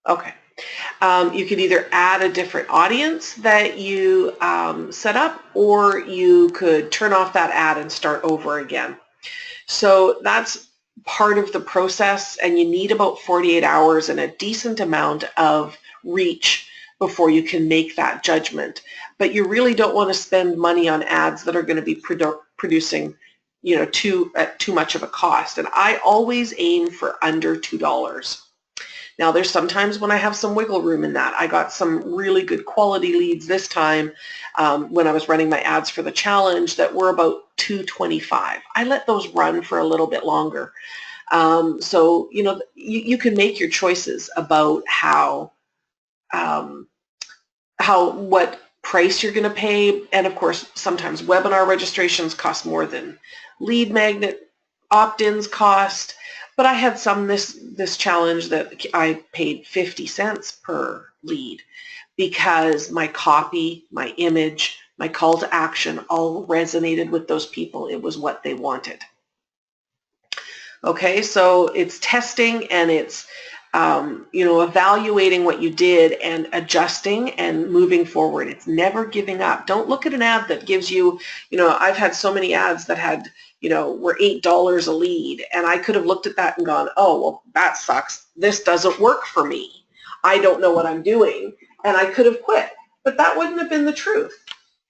Okay. You could either add a different audience that you set up, or you could turn off that ad and start over again. So that's part of the process, and you need about 48 hours and a decent amount of reach before you can make that judgment. But you really don't want to spend money on ads that are going to be producing, you know, at too much of a cost. And I always aim for under $2. Now, there's sometimes when I have some wiggle room in that. I got some really good quality leads this time when I was running my ads for the challenge that were about $2.25. I let those run for a little bit longer. So, you know, you can make your choices about what price you're going to pay. And of course, sometimes webinar registrations cost more than lead magnet opt-ins cost. But I had some this challenge that I paid 50 cents per lead because my copy, my image, my call to action all resonated with those people. It was what they wanted. Okay, so it's testing, and it's you know, evaluating what you did and adjusting and moving forward. It's never giving up. Don't look at an ad that gives you, you know, I've had so many ads that had, you know, were $8 a lead, and I could have looked at that and gone, oh, well, that sucks. This doesn't work for me. I don't know what I'm doing, and I could have quit. But that wouldn't have been the truth.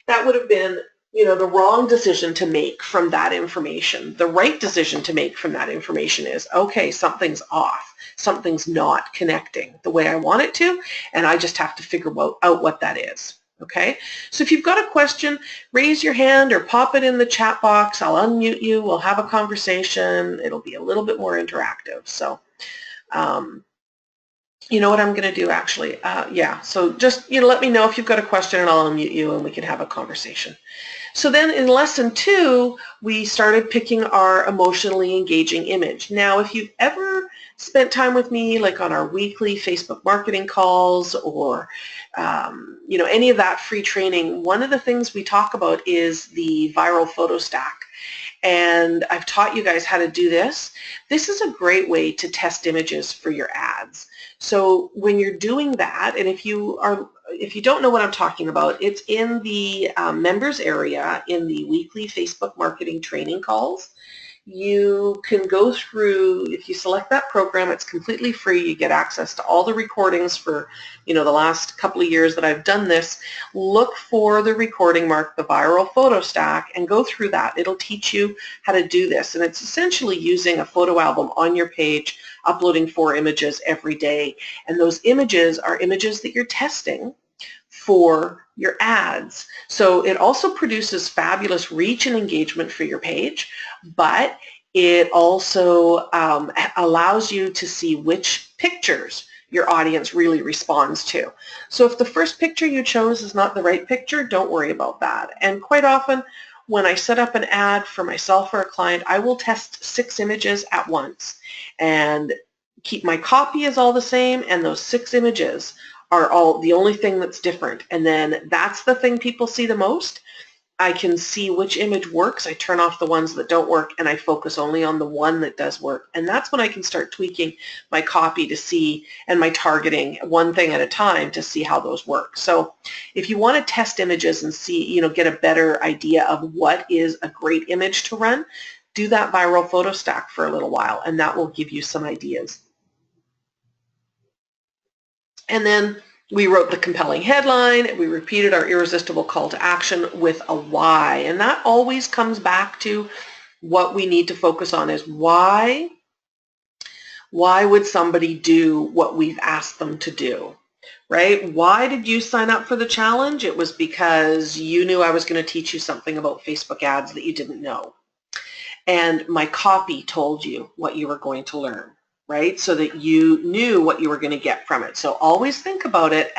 That would have been, you know, the wrong decision to make from that information. The right decision to make from that information is, okay, something's off. Something's not connecting the way I want it to, and I just have to figure out what that is. Okay, so if you've got a question, raise your hand or pop it in the chat box. I'll unmute you. We'll have a conversation. It'll be a little bit more interactive. So, you know what I'm going to do actually? Yeah, so just, you know, let me know if you've got a question and I'll unmute you and we can have a conversation. So then in lesson 2, we started picking our emotionally engaging image. Now, if you've ever spent time with me, like on our weekly Facebook marketing calls or, you know, any of that free training, one of the things we talk about is the viral photo stack. And I've taught you guys how to do this. This is a great way to test images for your ads. So when you're doing that, and if you don't know what I'm talking about, it's in the members area in the weekly Facebook marketing training calls. You can go through, if you select that program, it's completely free. You get access to all the recordings for, you know, the last couple of years that I've done this. Look for the recording marked the viral photo stack and go through that. It'll teach you how to do this. And it's essentially using a photo album on your page, uploading 4 images every day. And those images are images that you're testing for your ads. So it also produces fabulous reach and engagement for your page, but it also allows you to see which pictures your audience really responds to. So if the first picture you chose is not the right picture, don't worry about that. And quite often, when I set up an ad for myself or a client, I will test 6 images at once and keep my copy is all the same, and those 6 images are all the only thing that's different. And then that's the thing people see the most. I can see which image works. I turn off the ones that don't work, and I focus only on the one that does work. And that's when I can start tweaking my copy to see, and my targeting one thing at a time to see how those work. So if you want to test images and see, you know, get a better idea of what is a great image to run, do that viral photo stack for a little while, and that will give you some ideas. And then we wrote the compelling headline. We repeated our irresistible call to action with a why. And that always comes back to what we need to focus on is why. Why would somebody do what we've asked them to do, right? Why did you sign up for the challenge? It was because you knew I was going to teach you something about Facebook ads that you didn't know. And my copy told you what you were going to learn, right? So that you knew what you were going to get from it. So always think about it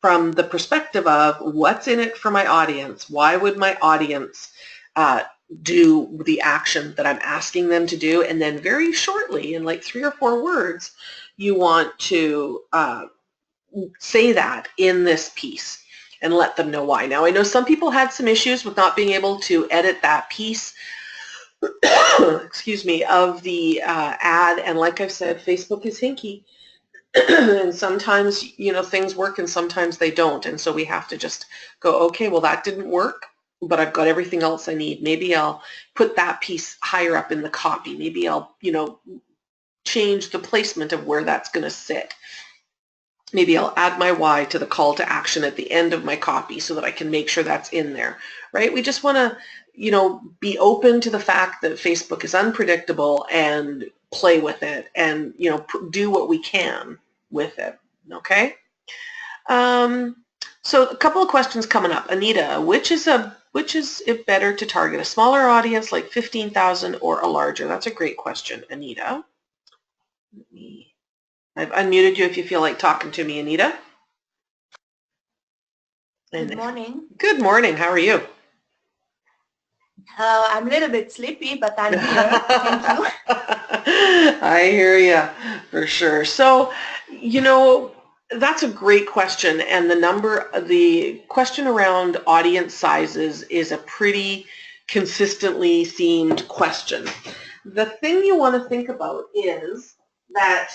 from the perspective of what's in it for my audience. Why would my audience do the action that I'm asking them to do? And then very shortly, in like 3 or 4 words, you want to say that in this piece and let them know why. Now, I know some people had some issues with not being able to edit that piece excuse me, of the ad, and like I've said, Facebook is hinky. And sometimes, things work and sometimes they don't. And so we have to just go, okay, well, that didn't work, but I've got everything else I need. Maybe I'll put that piece higher up in the copy. Maybe I'll, change the placement of where that's going to sit. Maybe I'll add my why to the call to action at the end of my copy so that I can make sure that's in there, right? We just want to, be open to the fact that Facebook is unpredictable and play with it and, do what we can with it, okay? So a couple of questions coming up. Anita, which is it better to target, a smaller audience like 15,000 or a larger? That's a great question, Anita. I've unmuted you if you feel like talking to me, Anita. Good morning. Good morning. How are you? I'm a little bit sleepy, but I'm here. Thank you. I hear you, for sure. So, that's a great question, and the question around audience sizes is a pretty consistently themed question. The thing you want to think about is that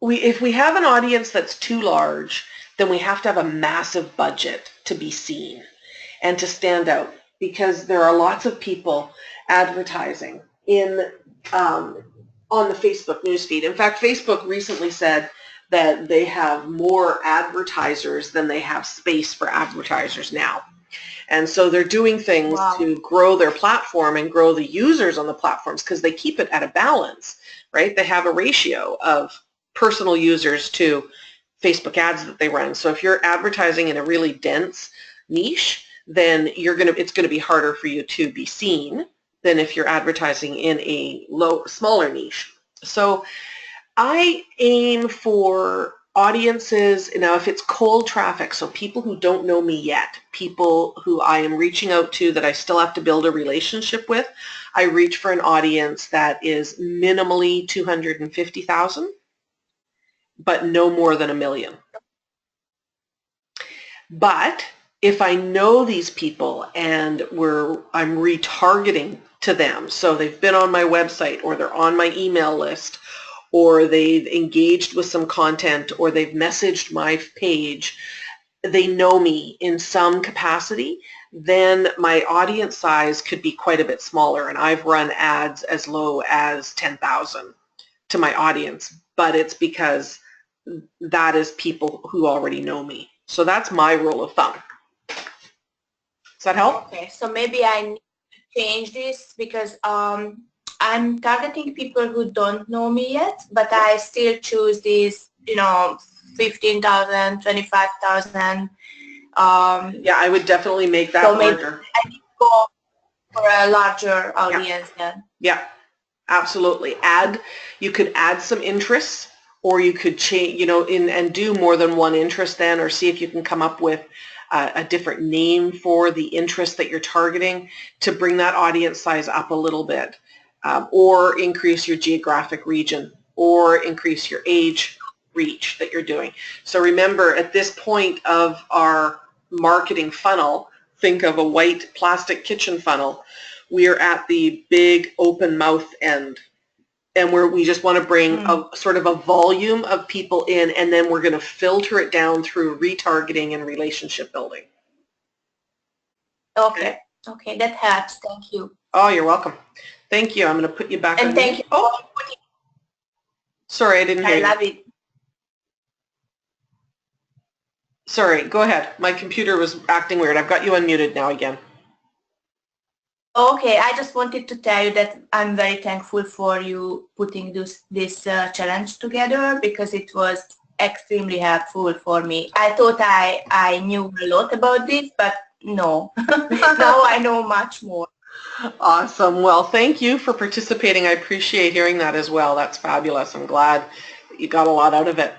if we have an audience that's too large, then we have to have a massive budget to be seen and to stand out, because there are lots of people advertising on the Facebook newsfeed. In fact, Facebook recently said that they have more advertisers than they have space for advertisers now. And so they're doing things to grow their platform and grow the users on the platforms, because they keep it at a balance, right? They have a ratio of personal users to Facebook ads that they run. So if you're advertising in a really dense niche, then it's going to be harder for you to be seen than if you're advertising in a smaller niche. So I aim for audiences, now if it's cold traffic, so people who don't know me yet, people who I am reaching out to that I still have to build a relationship with, I reach for an audience that is minimally 250,000, but no more than 1 million. But if I know these people and I'm retargeting to them, so they've been on my website or they're on my email list or they've engaged with some content or they've messaged my page, they know me in some capacity, then my audience size could be quite a bit smaller. And I've run ads as low as 10,000 to my audience, but it's because that is people who already know me. So that's my rule of thumb. Does that help? Okay, so maybe I need to change this because I'm targeting people who don't know me yet, but I still choose these, 15,000, 25,000. Yeah, I would definitely make that so larger. I need to go for a larger audience then. Yeah, absolutely. You could add some interests, or you could change, and do more than one interest then, or see if you can come up with a different name for the interest that you're targeting to bring that audience size up a little bit, or increase your geographic region, or increase your age reach that you're doing. So remember, at this point of our marketing funnel, think of a white plastic kitchen funnel. We are at the big open mouth end, and we just want to bring a sort of a volume of people in, and then we're going to filter it down through retargeting and relationship building. Okay, that helps. Thank you. Oh, you're welcome. Thank you. I'm going to put you back on. And thank you for putting. Sorry, I didn't hear you. I love it. Sorry, go ahead. My computer was acting weird. I've got you unmuted now again. Okay, I just wanted to tell you that I'm very thankful for you putting this challenge together, because it was extremely helpful for me. I thought I knew a lot about this, but no. Now I know much more. Awesome. Well, thank you for participating. I appreciate hearing that as well. That's fabulous. I'm glad that you got a lot out of it.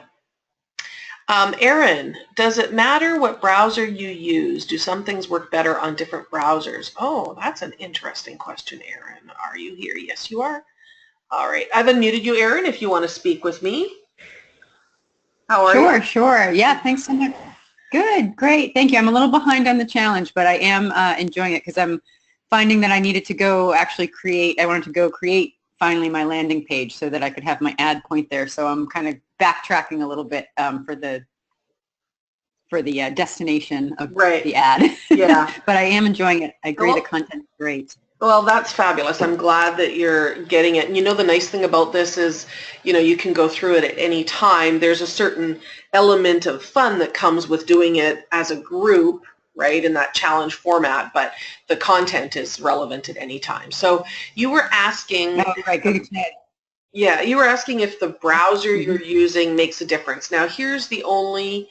Erin, does it matter what browser you use? Do some things work better on different browsers? Oh, that's an interesting question, Erin. Are you here? Yes, you are. All right. I've unmuted you, Erin, if you want to speak with me. How are you? Sure. Yeah, thanks so much. Good, great. Thank you. I'm a little behind on the challenge, but I am enjoying it because I'm finding that I needed to go actually create finally my landing page so that I could have my ad point there. So I'm kind of backtracking a little bit for the destination of the ad. Yeah. But I am enjoying it. I agree, the content is great. Well, that's fabulous. I'm glad that you're getting it. And the nice thing about this is, you can go through it at any time. There's a certain element of fun that comes with doing it as a group, right, in that challenge format, but the content is relevant at any time. So you were asking... Oh, right, good. Yeah, you were asking if the browser you're using makes a difference. Now, here's the only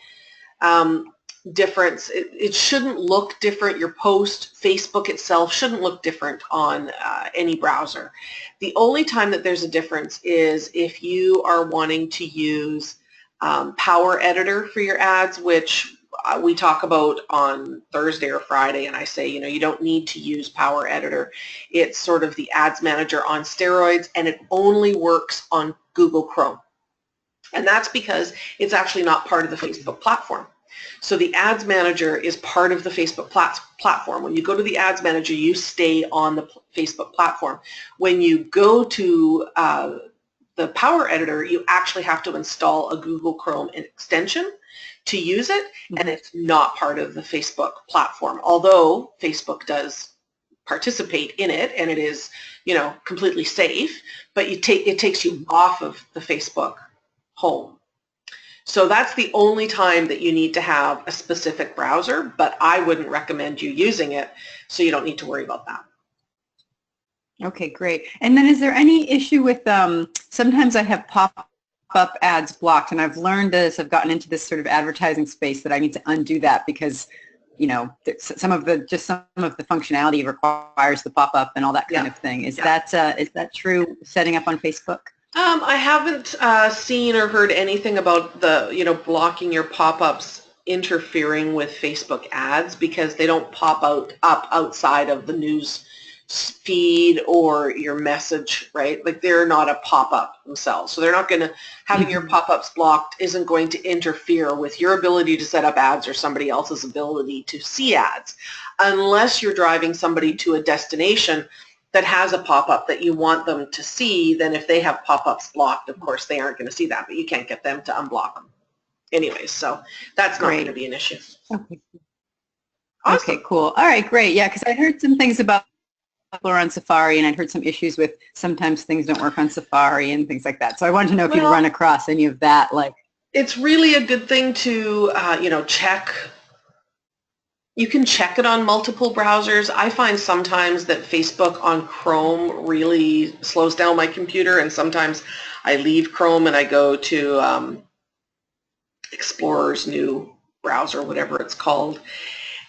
difference. It shouldn't look different. Your post, Facebook itself, shouldn't look different on any browser. The only time that there's a difference is if you are wanting to use Power Editor for your ads, which we talk about on Thursday or Friday, and I say, you don't need to use Power Editor. It's sort of the ads manager on steroids, and it only works on Google Chrome. And that's because it's actually not part of the Facebook platform. So the Ads Manager is part of the Facebook platform. When you go to the Ads Manager, you stay on the Facebook platform. When you go to the Power Editor, you actually have to install a Google Chrome extension to use it, and it's not part of the Facebook platform, although Facebook does participate in it, and it is, completely safe, but it takes you off of the Facebook home. So that's the only time that you need to have a specific browser, but I wouldn't recommend you using it, so you don't need to worry about that. Okay, great. And then is there any issue with, sometimes I have pop-up ads blocked, and I've learned as I've gotten into this sort of advertising space that I need to undo that because, some of the functionality requires the pop-up and all that kind of thing. Is that true setting up on Facebook? I haven't seen or heard anything about the, blocking your pop-ups interfering with Facebook ads because they don't pop up outside of the news feed or your message, right? Like they're not a pop-up themselves. So they're not going to, having your pop-ups blocked isn't going to interfere with your ability to set up ads or somebody else's ability to see ads unless you're driving somebody to a destination that has a pop-up that you want them to see. Then if they have pop-ups blocked, of course, they aren't going to see that, but you can't get them to unblock them. Anyways, so that's not going to be an issue. Okay. Awesome. Okay, cool. All right, great. Yeah, because I heard some things about people are on Safari, and I'd heard some issues with sometimes things don't work on Safari and things like that. So I wanted to know if you'd run across any of that. It's really a good thing to, check. You can check it on multiple browsers. I find sometimes that Facebook on Chrome really slows down my computer, and sometimes I leave Chrome and I go to Explorer's new browser, whatever it's called.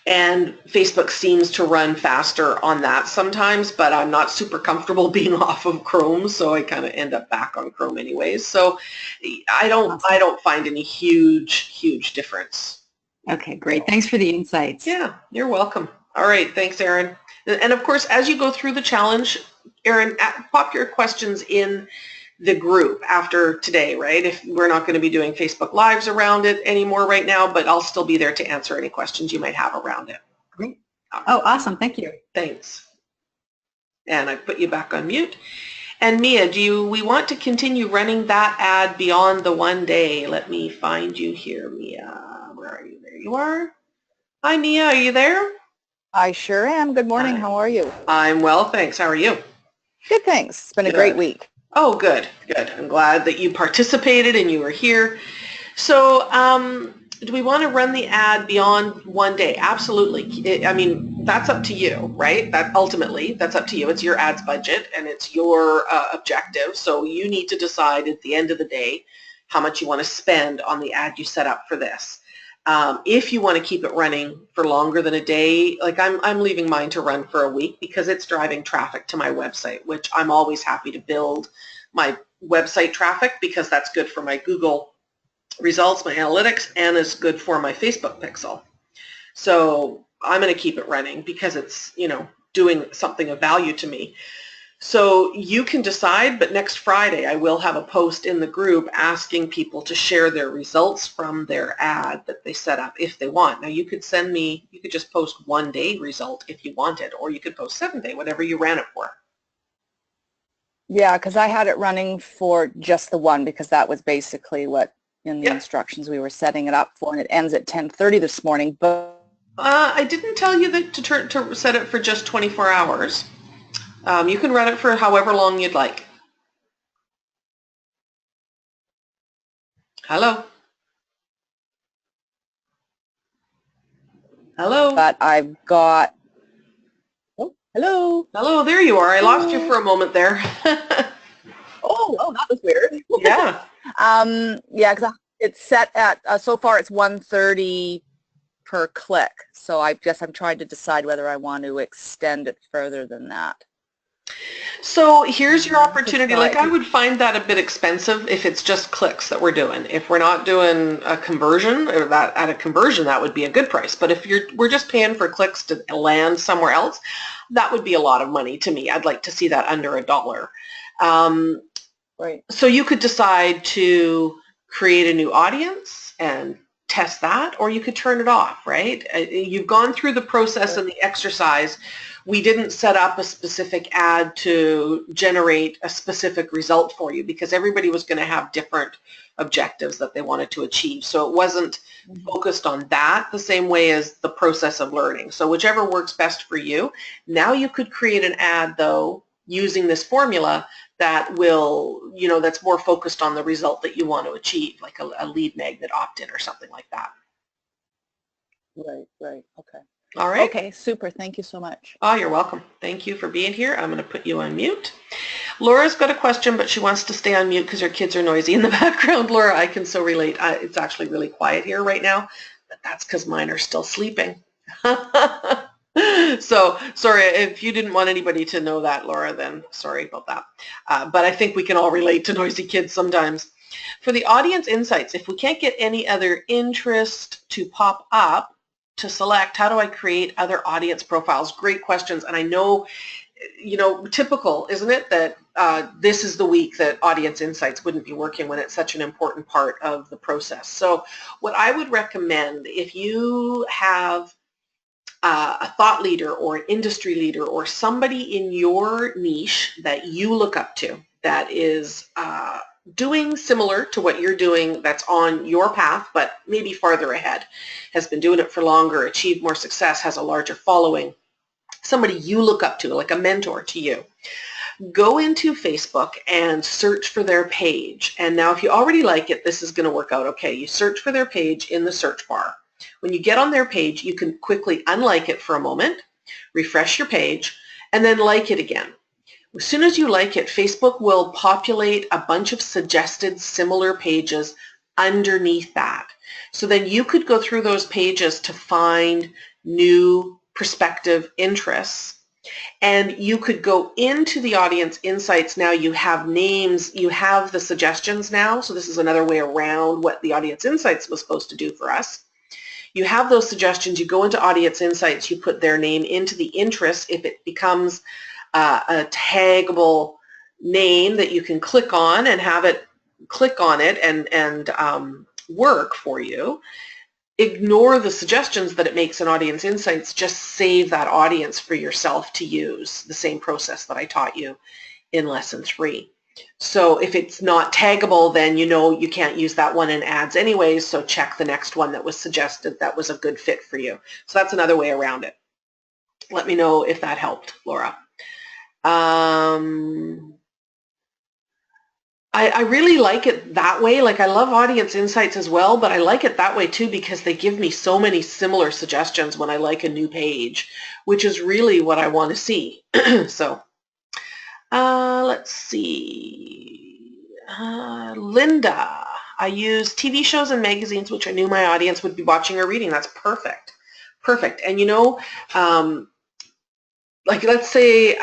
And Facebook seems to run faster on that sometimes, but I'm not super comfortable being off of Chrome, so I kind of end up back on Chrome anyways. So I don't find any huge difference. Okay, great. Thanks for the insights. Yeah, you're welcome. All right, thanks, Erin. And of course, as you go through the challenge, Erin, pop your questions in the group after today, right? If we're not going to be doing Facebook Lives around it anymore right now, but I'll still be there to answer any questions you might have around it. Great. Oh, awesome. Thank you. Thanks. And I put you back on mute. And Mia, we want to continue running that ad beyond the 1 day? Let me find you here, Mia. Where are you? There you are. Hi, Mia. Are you there? I sure am. Good morning. Hi. How are you? I'm well, thanks. How are you? Good, thanks. It's been a great week. Oh, good. I'm glad that you participated and you were here. So do we want to run the ad beyond 1 day? Absolutely. That's up to you, right? That's up to you. It's your ads budget and it's your objective. So you need to decide at the end of the day how much you want to spend on the ad you set up for this. If you want to keep it running for longer than a day, like I'm leaving mine to run for a week because it's driving traffic to my website, which I'm always happy to build my website traffic because that's good for my Google results, my analytics, and is good for my Facebook pixel. So I'm going to keep it running because it's, doing something of value to me. So you can decide, but next Friday I will have a post in the group asking people to share their results from their ad that they set up if they want. Now you could just post 1 day result if you wanted, or you could post 7 day, whatever you ran it for. Yeah, because I had it running for just the one because that was basically what in the Yep. instructions we were setting it up for, and it ends at 10:30 this morning. But I didn't tell you that to set it for just 24 hours. You can run it for however long you'd like. Hello? Hello? I've got, oh, hello. Hello, there you are. I lost you Hello. for a moment there. Oh, that was weird. Yeah. Yeah, because it's set at, so far it's 1:30 per click. So I guess I'm trying to decide whether I want to extend it further than that. So here's your To opportunity. try Like it. I would find that a bit expensive if it's just clicks that we're doing. If we're not doing a conversion, or that at a conversion, that would be a good price. But if we're just paying for clicks to land somewhere else, that would be a lot of money to me. I'd like to see that under $1. Right. So you could decide to create a new audience and test that, or you could turn it off, right? You've gone through the process and the exercise. We didn't set up a specific ad to generate a specific result for you because everybody was going to have different objectives that they wanted to achieve. So it wasn't focused on that the same way as the process of learning. So whichever works best for you. Now you could create an ad, though, using this formula that will, that's more focused on the result that you want to achieve, like a lead magnet opt-in or something like that. Right. Okay. All right. Okay, super. Thank you so much. Oh, you're welcome. Thank you for being here. I'm going to put you on mute. Laura's got a question, but she wants to stay on mute because her kids are noisy in the background. Laura, I can so relate. It's actually really quiet here right now, but that's because mine are still sleeping. So sorry if you didn't want anybody to know that, Laura, then sorry about that. But I think we can all relate to noisy kids sometimes. For the audience insights, if we can't get any other interest to pop up to select, how do I create other audience profiles? Great questions. And I know, typical, isn't it, that this is the week that audience insights wouldn't be working when it's such an important part of the process. So what I would recommend, if you have a thought leader or an industry leader or somebody in your niche that you look up to that is doing similar to what you're doing, that's on your path but maybe farther ahead, has been doing it for longer, achieved more success, has a larger following, somebody you look up to, like a mentor to you, go into Facebook and search for their page. And now if you already like it, this is going to work out okay. You search for their page in the search bar. When you get on their page, you can quickly unlike it for a moment, refresh your page, and then like it again. As soon as you like it, Facebook will populate a bunch of suggested similar pages underneath that. So then you could go through those pages to find new prospective interests. And you could go into the audience insights. Now you have names, you have the suggestions now. So this is another way around what the audience insights was supposed to do for us. You have those suggestions, you go into audience insights, you put their name into the interests. If it becomes a taggable name that you can click on and have it click on it and work for you, ignore the suggestions that it makes in audience insights, just save that audience for yourself to use, the same process that I taught you in lesson 3. So if it's not taggable, then you can't use that one in ads anyways, so check the next one that was suggested that was a good fit for you. So that's another way around it. Let me know if that helped, Laura. I really like it that way. Like, I love audience insights as well, but I like it that way too because they give me so many similar suggestions when I like a new page, which is really what I want to see. So let's see. Linda, I use TV shows and magazines which I knew my audience would be watching or reading. That's perfect. Perfect. And like, let's say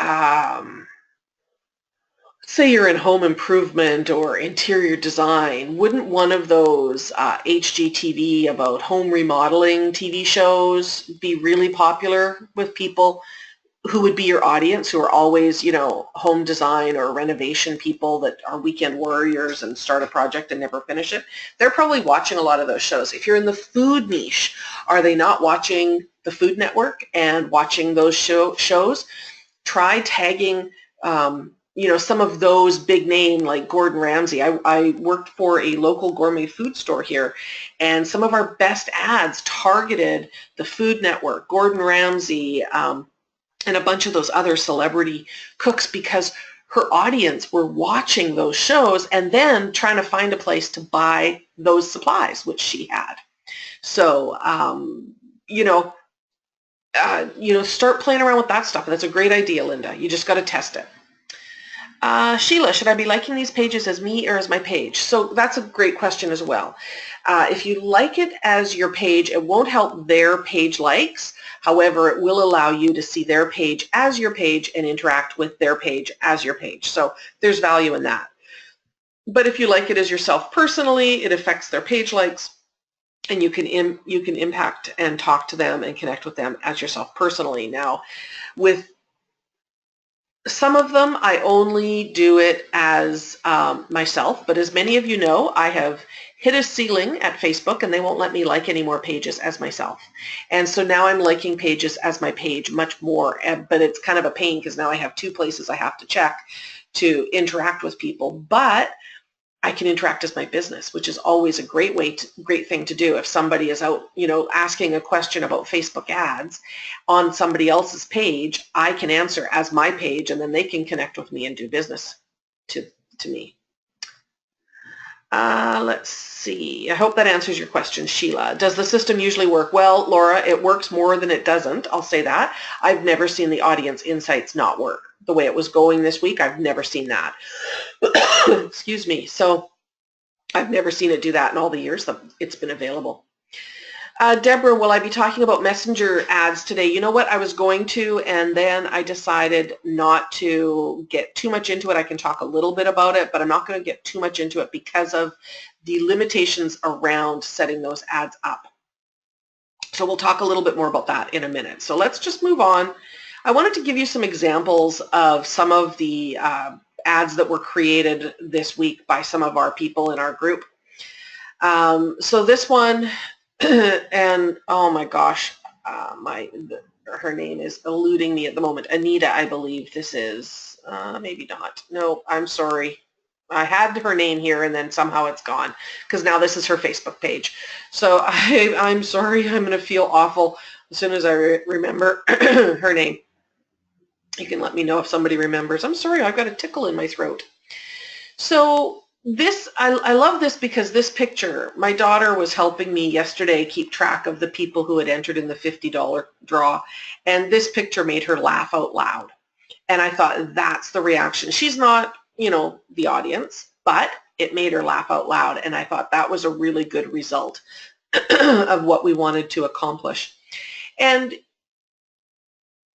you're in home improvement or interior design, wouldn't one of those HGTV about home remodeling TV shows be really popular with people who would be your audience, who are always, home design or renovation people that are weekend warriors and start a project and never finish it? They're probably watching a lot of those shows. If you're in the food niche, are they not watching the Food Network and watching those shows? Try tagging some of those big name like Gordon Ramsay. I worked for a local gourmet food store here, and some of our best ads targeted the Food Network, Gordon Ramsay, and a bunch of those other celebrity cooks, because her audience were watching those shows and then trying to find a place to buy those supplies, which she had. So, start playing around with that stuff. That's a great idea, Linda. You just got to test it. Sheila, should I be liking these pages as me or as my page? So that's a great question as well. If you like it as your page, it won't help their page likes. However, it will allow you to see their page as your page and interact with their page as your page. So there's value in that. But if you like it as yourself personally, it affects their page likes, and you can impact and talk to them and connect with them as yourself personally. Now, with some of them, I only do it as myself, but as many of you know, I have hit a ceiling at Facebook and they won't let me like any more pages as myself. And so now I'm liking pages as my page much more, but it's kind of a pain because now I have 2 places I have to check to interact with people. But I can interact as my business, which is always a great thing to do. If somebody is out, asking a question about Facebook ads on somebody else's page, I can answer as my page, and then they can connect with me and do business to me. Let's see. I hope that answers your question, Sheila. Does the system usually work? Well, Laura, it works more than it doesn't. I'll say that. I've never seen the audience insights not work. The way it was going this week, I've never seen that. Excuse me. So I've never seen it do that in all the years that it's been available. Deborah, will I be talking about messenger ads today? You know what? I was going to, and then I decided not to get too much into it. I can talk a little bit about it, but I'm not going to get too much into it because of the limitations around setting those ads up. So we'll talk a little bit more about that in a minute. So let's just move on. I wanted to give you some examples of some of the ads that were created this week by some of our people in our group. So this one, and oh my gosh, her name is eluding me at the moment. Anita, I believe this is. Maybe not. No, I'm sorry. I had her name here and then somehow it's gone because now this is her Facebook page. So I'm sorry. I'm going to feel awful as soon as I remember her name. You can let me know if somebody remembers. I'm sorry, I've got a tickle in my throat. So this, I love this because this picture, my daughter was helping me yesterday keep track of the people who had entered in the $50 draw, and this picture made her laugh out loud. And I thought, that's the reaction. She's not, the audience, but it made her laugh out loud, and I thought that was a really good result of what we wanted to accomplish. And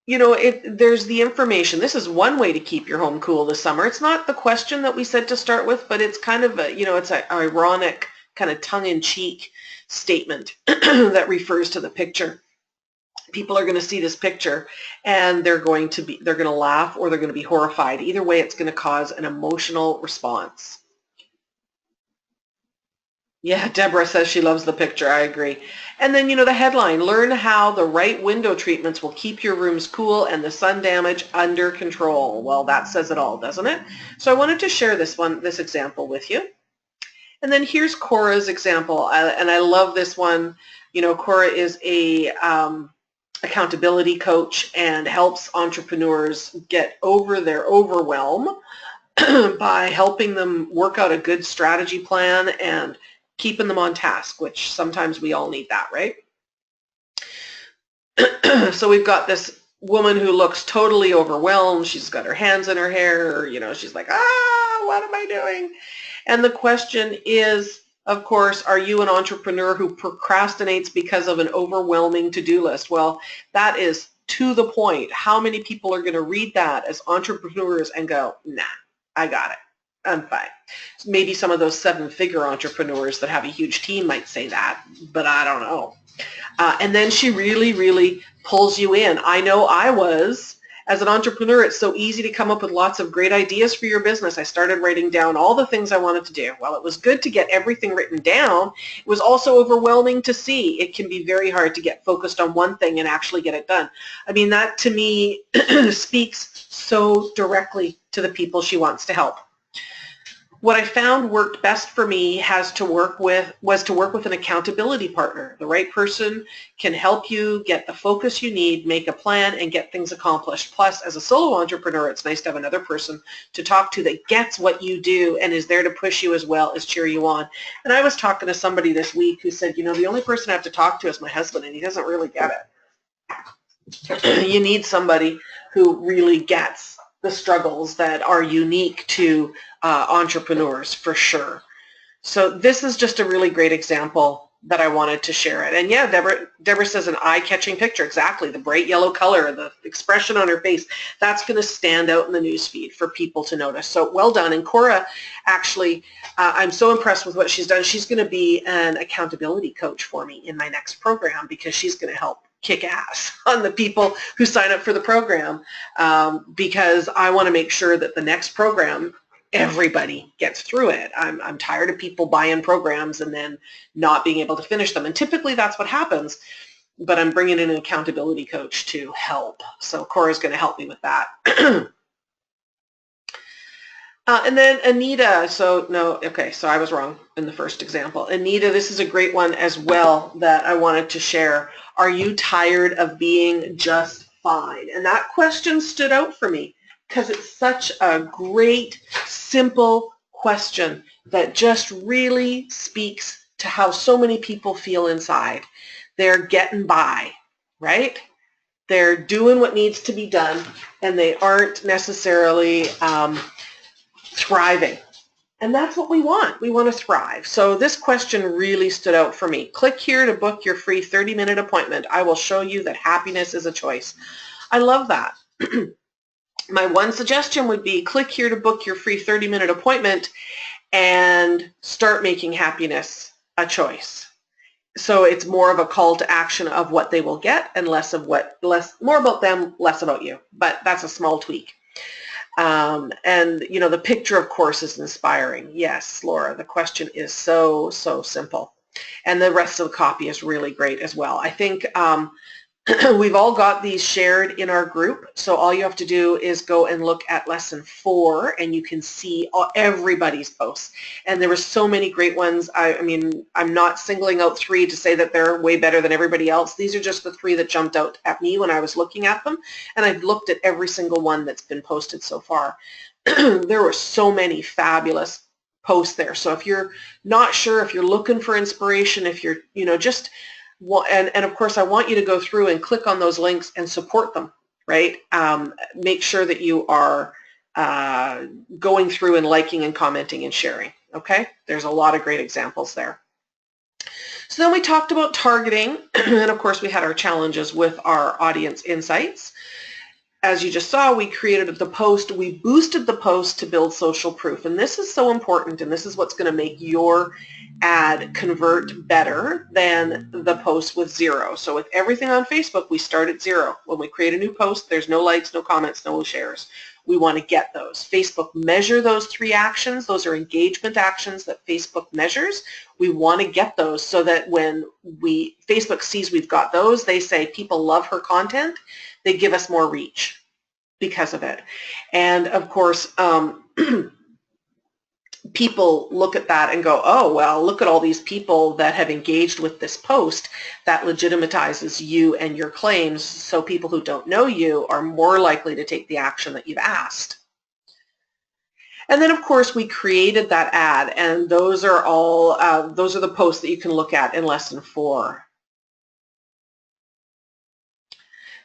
there's the information. This is one way to keep your home cool this summer. It's not the question that we said to start with, but it's kind of it's an ironic, kind of tongue-in-cheek statement that refers to the picture. People are going to see this picture and they're going to laugh or they're going to be horrified. Either way, it's going to cause an emotional response. Yeah, Deborah says she loves the picture. I agree. And then, the headline, learn how the right window treatments will keep your rooms cool and the sun damage under control. Well, that says it all, doesn't it? So I wanted to share this example with you. And then here's Cora's example, and I love this one. Cora is a accountability coach and helps entrepreneurs get over their overwhelm by helping them work out a good strategy plan and keeping them on task, which sometimes we all need that, right? So we've got this woman who looks totally overwhelmed. She's got her hands in her hair, she's like, what am I doing? And the question is, of course, are you an entrepreneur who procrastinates because of an overwhelming to-do list? Well, that is to the point. How many people are going to read that as entrepreneurs and go, nah, I got it. I'm fine. Maybe some of those 7-figure entrepreneurs that have a huge team might say that, but I don't know. And then she really, really pulls you in. I know I was, As an entrepreneur, it's so easy to come up with lots of great ideas for your business. I started writing down all the things I wanted to do. While it was good to get everything written down, it was also overwhelming to see. It can be very hard to get focused on one thing and actually get it done. I mean, that to me speaks so directly to the people she wants to help. What I found worked best for me was to work with an accountability partner. The right person can help you get the focus you need, make a plan, and get things accomplished. Plus, as a solo entrepreneur, it's nice to have another person to talk to that gets what you do and is there to push you as well as cheer you on. And I was talking to somebody this week who said, you know, the only person I have to talk to is my husband, and he doesn't really get it. You need somebody who really gets the struggles that are unique to entrepreneurs, for sure. So this is just a really great example that I wanted to share it. And yeah, Deborah says an eye-catching picture. Exactly. The bright yellow color, the expression on her face, that's going to stand out in the newsfeed for people to notice. So well done. And Cora, actually, I'm so impressed with what she's done. She's going to be an accountability coach for me in my next program because she's going to help kick ass on the people who sign up for the program, because I want to make sure that the next program, everybody gets through it. I'm tired of people buying programs and then not being able to finish them. And typically that's what happens, but I'm bringing in an accountability coach to help. So Cora's going to help me with that. And then Anita, so I was wrong in the first example. Anita, this is a great one as well that I wanted to share. Are you tired of being just fine? And that question stood out for me because it's such a great, simple question that just really speaks to how so many people feel inside. They're getting by, right? They're doing what needs to be done, and they aren't necessarily thriving. And that's what we want. We want to thrive. So this question really stood out for me. Click here to book your free 30-minute appointment. I will show you that happiness is a choice. I love that. My one suggestion would be click here to book your free 30-minute appointment and start making happiness a choice. So it's more of a call to action of what they will get and more about them, less about you. But that's a small tweak. And you know, the picture of course is inspiring. Yes, Laura, the question is so simple. And the rest of the copy is really great as well. I think we've all got these shared in our group, so all you have to do is go and look at lesson 4 and you can see everybody's posts. And there were so many great ones. I mean, I'm not singling out 3 to say that they're way better than everybody else. These are just the 3 that jumped out at me when I was looking at them, and I've looked at every single one that's been posted so far. There were so many fabulous posts there. So if you're not sure, if you're looking for inspiration, if you're, you know, just and of course I want you to go through and click on those links and support them, right? Make sure that you are going through and liking and commenting and sharing, okay? There's a lot of great examples there. So then we talked about targeting, and of course we had our challenges with our audience insights. As you just saw, we created the post, we boosted the post to build social proof, and this is so important, and this is what's going to make your ad convert better than the post with 0. So with everything on Facebook, we start at 0. When we create a new post, there's no likes, no comments, no shares. We want to get those. Facebook measure those 3 actions. Those are engagement actions that Facebook measures. We want to get those so that when Facebook sees we've got those, they say people love her content. They give us more reach because of it. And of course, people look at that and go, oh, well, look at all these people that have engaged with this post. That legitimatizes you and your claims, so people who don't know you are more likely to take the action that you've asked. And then, of course, we created that ad, and those are all, those are the posts that you can look at in lesson 4.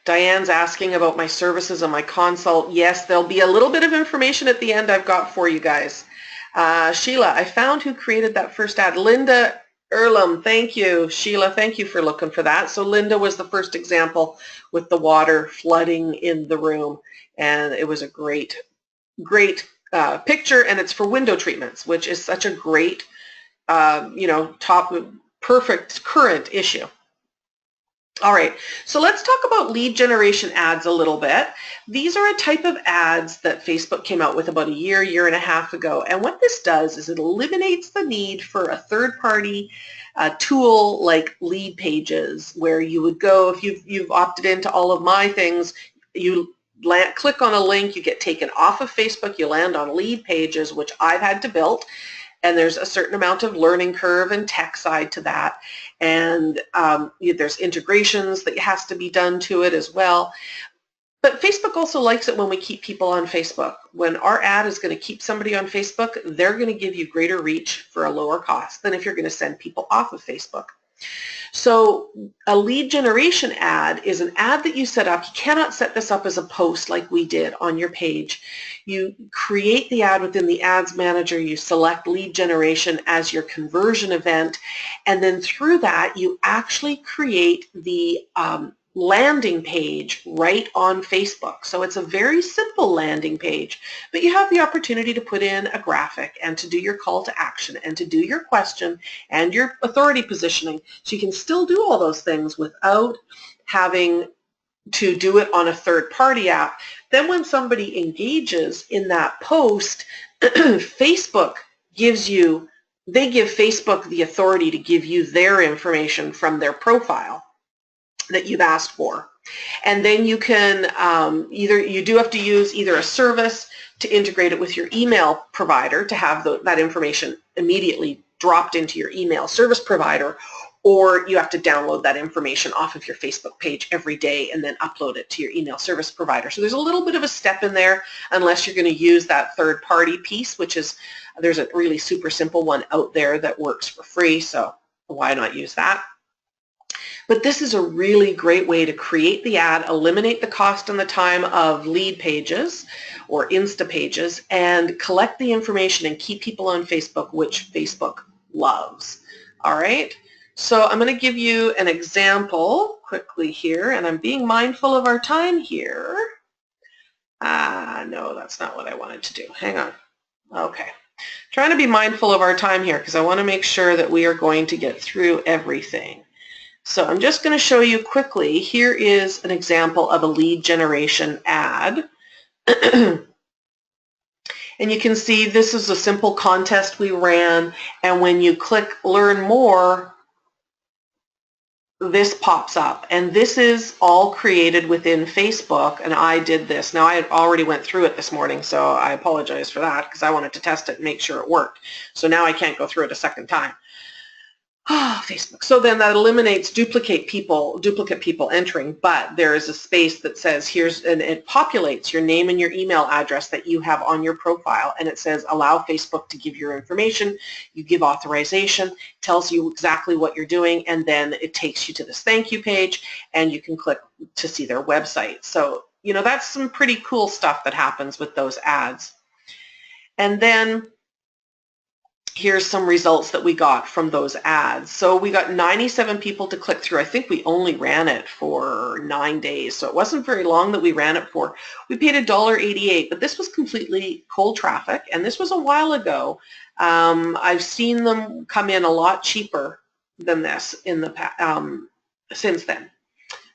Diane's asking about my services and my consult. Yes, there'll be a little bit of information at the end I've got for you guys. Sheila, I found who created that first ad. Linda Earlham, thank you. Sheila, thank you for looking for that. So Linda was the first example with the water flooding in the room, and it was a great picture, and it's for window treatments, which is such a great, you know, perfect current issue. All right, so let's talk about lead generation ads a little bit. These are a type of ads that Facebook came out with about a year and a half ago. And what this does is it eliminates the need for a third-party tool like Lead Pages, where you would go, if you've opted into all of my things, you click on a link, you get taken off of Facebook, you land on Lead Pages, which I've had to build. And there's a certain amount of learning curve and tech side to that. And there's integrations that has to be done to it as well. But Facebook also likes it when we keep people on Facebook. When our ad is going to keep somebody on Facebook, they're going to give you greater reach for a lower cost than if you're going to send people off of Facebook. So a lead generation ad is an ad that you set up. You cannot set this up as a post like we did on your page. You create the ad within the Ads Manager. You select lead generation as your conversion event. And then through that, you actually create the landing page right on Facebook. So it's a very simple landing page, but you have the opportunity to put in a graphic and to do your call to action and to do your question and your authority positioning. So you can still do all those things without having to do it on a third-party app. Then when somebody engages in that post, Facebook gives you, they give Facebook the authority to give you their information from their profile that you've asked for. And then you can you do have to use either a service to integrate it with your email provider to have that information immediately dropped into your email service provider, or you have to download that information off of your Facebook page every day and then upload it to your email service provider. So there's a little bit of a step in there unless you're going to use that third-party piece, which is, there's a really super simple one out there that works for free, so why not use that? But this is a really great way to create the ad, eliminate the cost and the time of lead pages or Insta pages, and collect the information and keep people on Facebook, which Facebook loves. All right, so I'm going to give you an example quickly here, and I'm being mindful of our time here. No, that's not what I wanted to do. Hang on. Okay. Trying to be mindful of our time here because I want to make sure that we are going to get through everything. So I'm just going to show you quickly. Here is an example of a lead generation ad. And you can see this is a simple contest we ran, and when you click Learn More, this pops up. And this is all created within Facebook, and I did this. Now, I already went through it this morning, so I apologize for that because I wanted to test it and make sure it worked. So now I can't go through it a second time. Facebook. So then that eliminates duplicate people entering, but there is a space that says here's, and it populates your name and your email address that you have on your profile, and it says allow Facebook to give your information. You give authorization, tells you exactly what you're doing, and then it takes you to this thank you page, and you can click to see their website. So, you know, that's some pretty cool stuff that happens with those ads. And then here's some results that we got from those ads. So we got 97 people to click through. I think we only ran it for 9 days, so it wasn't very long that we ran it for. We paid $1.88, but this was completely cold traffic, and this was a while ago. I've seen them come in a lot cheaper than this in the since then.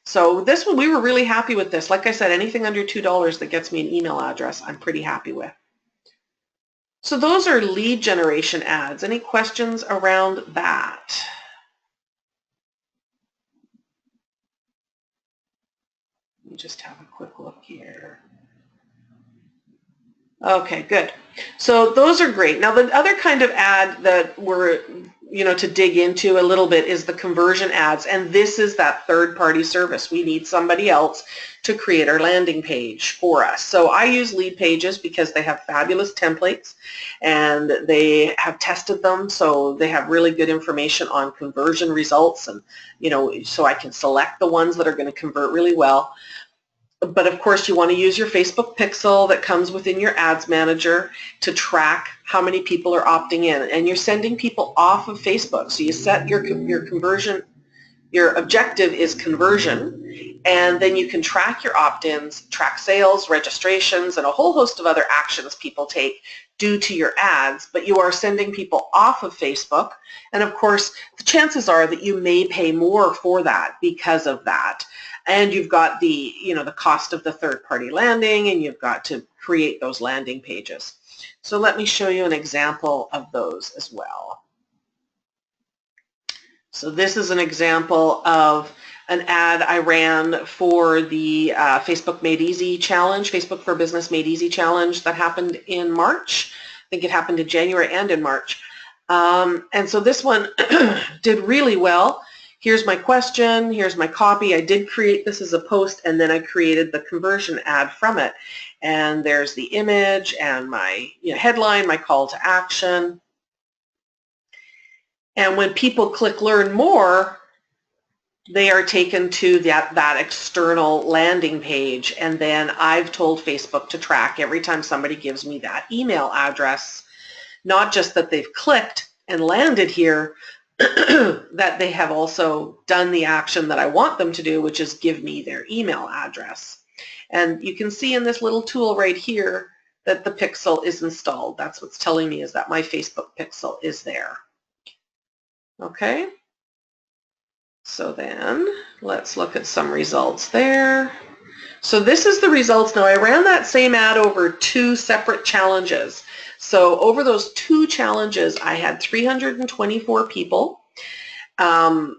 So this one, we were really happy with this. Like I said, anything under $2 that gets me an email address, I'm pretty happy with. So those are lead generation ads. Any questions around that? Let me just have a quick look here. Okay, good. So those are great. Now the other kind of ad that we're, you know, to dig into a little bit is the conversion ads, and this is that third-party service. We need somebody else to create our landing page for us. So I use Lead Pages because they have fabulous templates and they have tested them, so they have really good information on conversion results, and, you know, so I can select the ones that are going to convert really well. But of course, you want to use your Facebook pixel that comes within your Ads Manager to track how many people are opting in. And you're sending people off of Facebook. So you set your conversion Your objective is conversion, and then you can track your opt-ins, track sales, registrations, and a whole host of other actions people take due to your ads, but you are sending people off of Facebook, and of course the chances are that you may pay more for that because of that. And you've got the, the cost of the third-party landing, and you've got to create those landing pages. So let me show you an example of those as well. So this is an example of an ad I ran for the Facebook Made Easy Challenge, Facebook for Business Made Easy Challenge that happened in March. I think it happened in January and in March. And so this one did really well. Here's my question, here's my copy. I did create this as a post, and then I created the conversion ad from it. And there's the image and my headline, my call to action. And when people click Learn More, they are taken to that external landing page, and then I've told Facebook to track every time somebody gives me that email address, not just that they've clicked and landed here, that they have also done the action that I want them to do, which is give me their email address. And you can see in this little tool right here that the pixel is installed. That's what's telling me, is that my Facebook pixel is there. Okay, so then let's look at some results there. So this is the results. Now I ran that same ad over 2 separate challenges. So over those 2 challenges, I had 324 people opt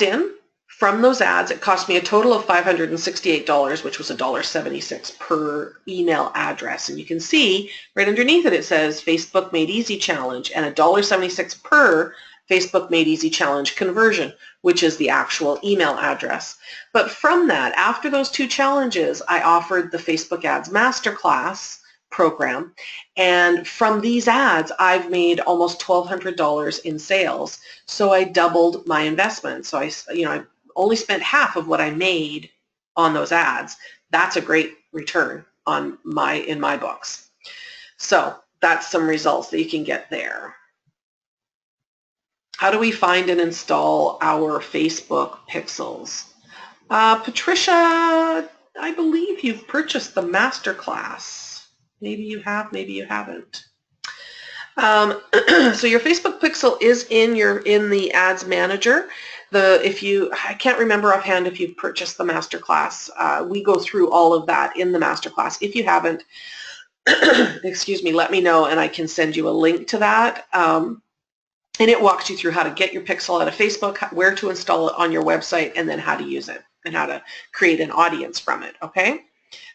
in from those ads. It cost me a total of $568, which was $1.76 per email address. And you can see right underneath it, it says Facebook Made Easy Challenge and $1.76 per Facebook Made Easy Challenge conversion, which is the actual email address. But from that, after those 2 challenges, I offered the Facebook Ads Masterclass program, and from these ads I've made almost $1,200 in sales. So I doubled my investment. So I only spent half of what I made on those ads. That's a great return on in my books. So that's some results that you can get there. How do we find and install our Facebook pixels? Patricia, I believe you've purchased the masterclass. Maybe you have, maybe you haven't. So your Facebook pixel is in the Ads Manager. I can't remember offhand if you've purchased the masterclass. We go through all of that in the masterclass. If you haven't, excuse me, let me know and I can send you a link to that. And it walks you through how to get your pixel out of Facebook, where to install it on your website, and then how to use it and how to create an audience from it, okay?